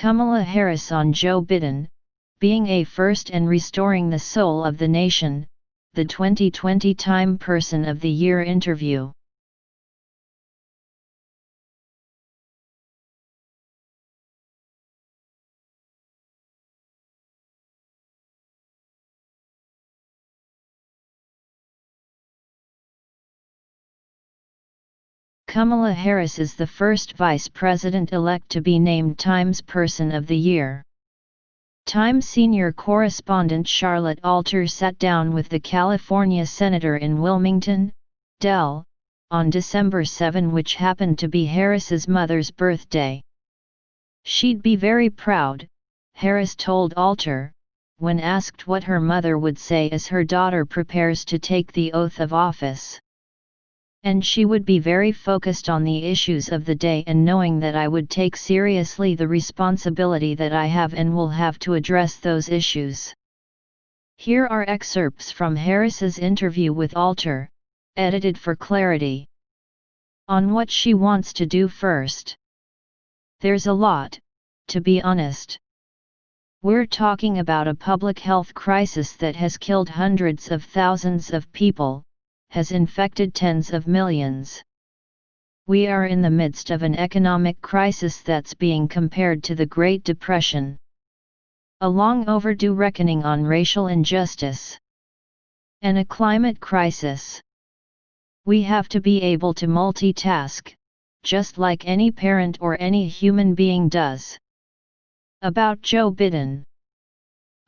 Kamala Harris on Joe Biden, being a first and restoring the soul of the nation, the 2020 Time Person of the Year interview. Kamala Harris is the first vice president-elect to be named Time's Person of the Year. Time senior correspondent Charlotte Alter sat down with the California senator in Wilmington, Del, on December 7, which happened to be Harris's mother's birthday. She'd be very proud, Harris told Alter, when asked what her mother would say as her daughter prepares to take the oath of office. And she would be very focused on the issues of the day, and knowing that I would take seriously the responsibility that I have and will have to address those issues. Here are excerpts from Harris's interview with Alter, edited for clarity. On what she wants to do first. There's a lot, to be honest. We're talking about a public health crisis that has killed hundreds of thousands of people, has infected tens of millions. We are in the midst of an economic crisis that's being compared to the Great Depression. A long overdue reckoning on racial injustice. And a climate crisis. We have to be able to multitask, just like any parent or any human being does. About Joe Biden.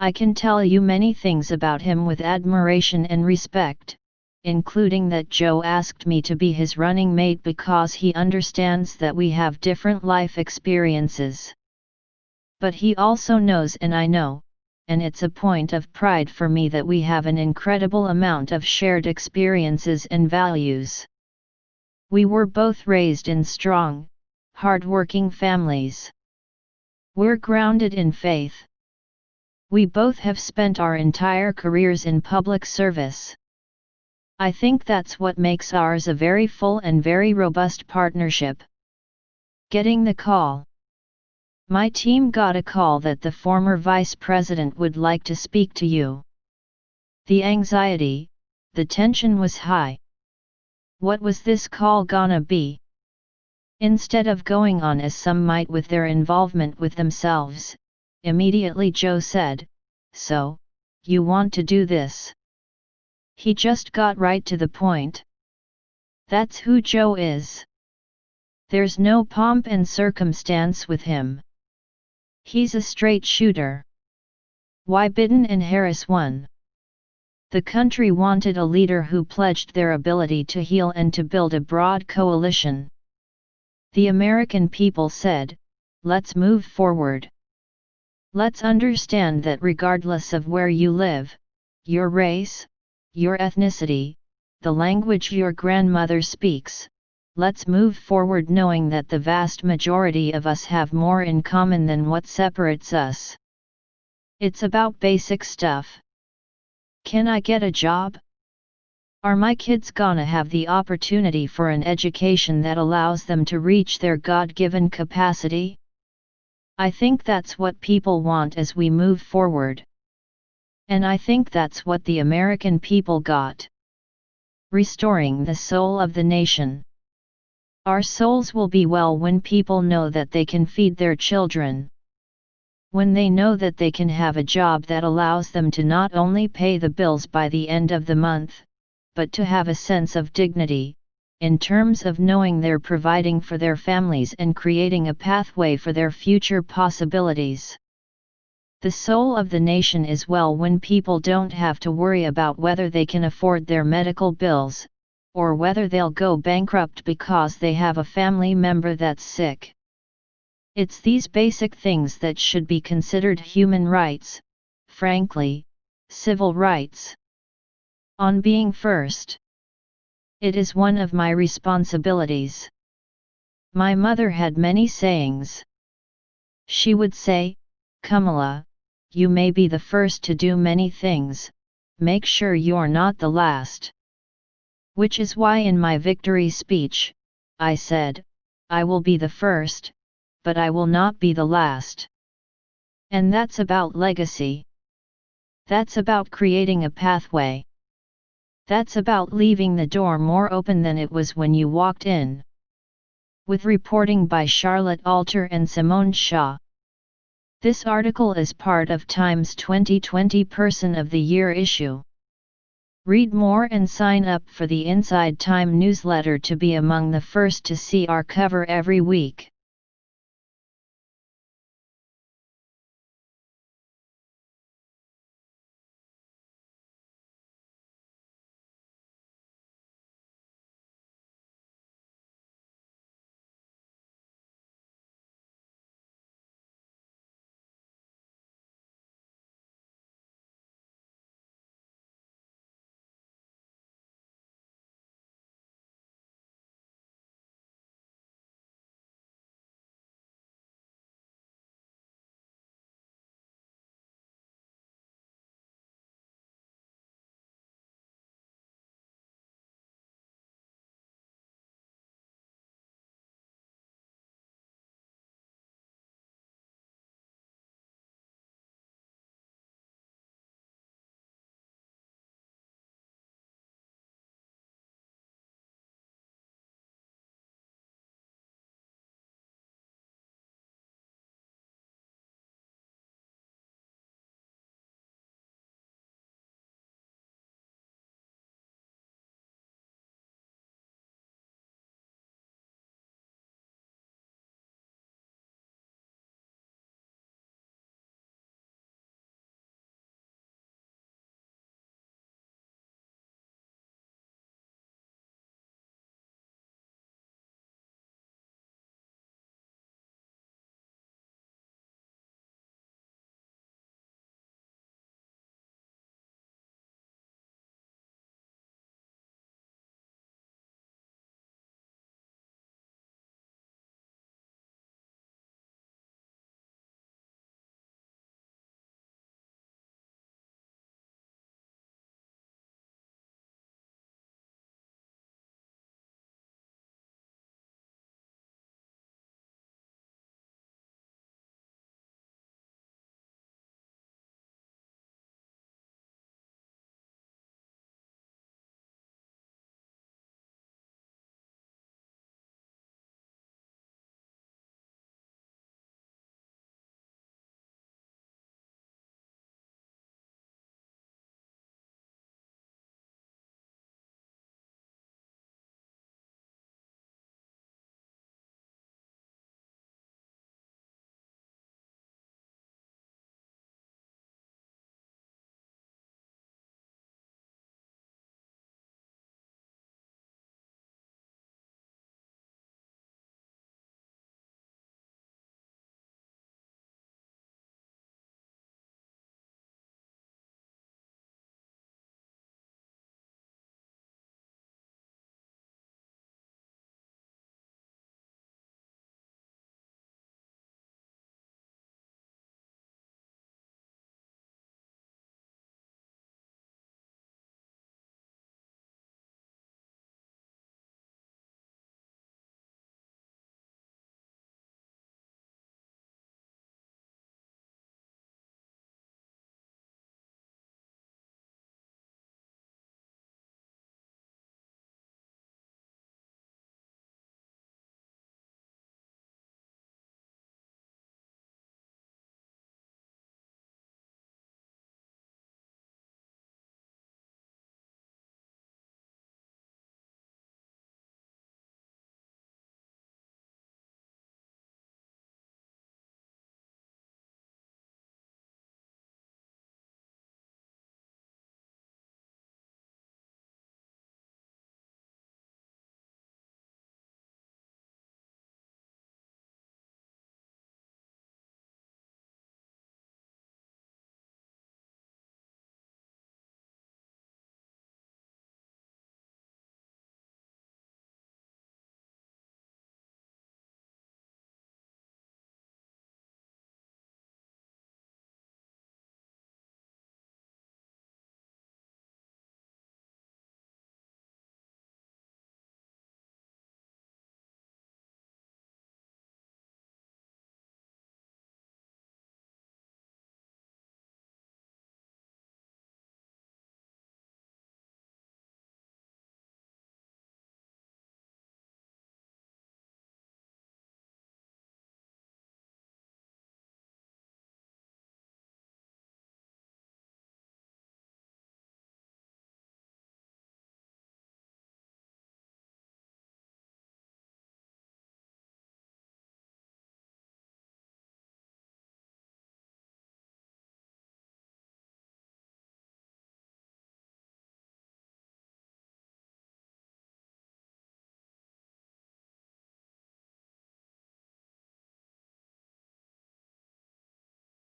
I can tell you many things about him with admiration and respect, including that Joe asked me to be his running mate because he understands that we have different life experiences. But he also knows, and I know, and it's a point of pride for me, that we have an incredible amount of shared experiences and values. We were both raised in strong, hard-working families. We're grounded in faith. We both have spent our entire careers in public service. I think that's what makes ours a very full and very robust partnership. Getting the call. My team got a call that the former vice president would like to speak to you. The anxiety, the tension was high. What was this call gonna be? Instead of going on as some might with their involvement with themselves, immediately Joe said, "So, you want to do this?" He just got right to the point. That's who Joe is. There's no pomp and circumstance with him. He's a straight shooter. Why Biden and Harris won? The country wanted a leader who pledged their ability to heal and to build a broad coalition. The American people said, let's move forward. Let's understand that regardless of where you live, your race, your ethnicity, the language your grandmother speaks, let's move forward knowing that the vast majority of us have more in common than what separates us. It's about basic stuff. Can I get a job? Are my kids gonna have the opportunity for an education that allows them to reach their God-given capacity? I think that's what people want as we move forward. And I think that's what the American people got. Restoring the soul of the nation. Our souls will be well when people know that they can feed their children. When they know that they can have a job that allows them to not only pay the bills by the end of the month, but to have a sense of dignity, in terms of knowing they're providing for their families and creating a pathway for their future possibilities. The soul of the nation is well when people don't have to worry about whether they can afford their medical bills, or whether they'll go bankrupt because they have a family member that's sick. It's these basic things that should be considered human rights, frankly, civil rights. On being first. It is one of my responsibilities. My mother had many sayings. She would say, Kamala, you may be the first to do many things, make sure you're not the last. Which is why in my victory speech, I said, I will be the first, but I will not be the last. And that's about legacy. That's about creating a pathway. That's about leaving the door more open than it was when you walked in. With reporting by Charlotte Alter and Simone Shaw. This article is part of Time's 2020 Person of the Year issue. Read more and sign up for the Inside Time newsletter to be among the first to see our cover every week.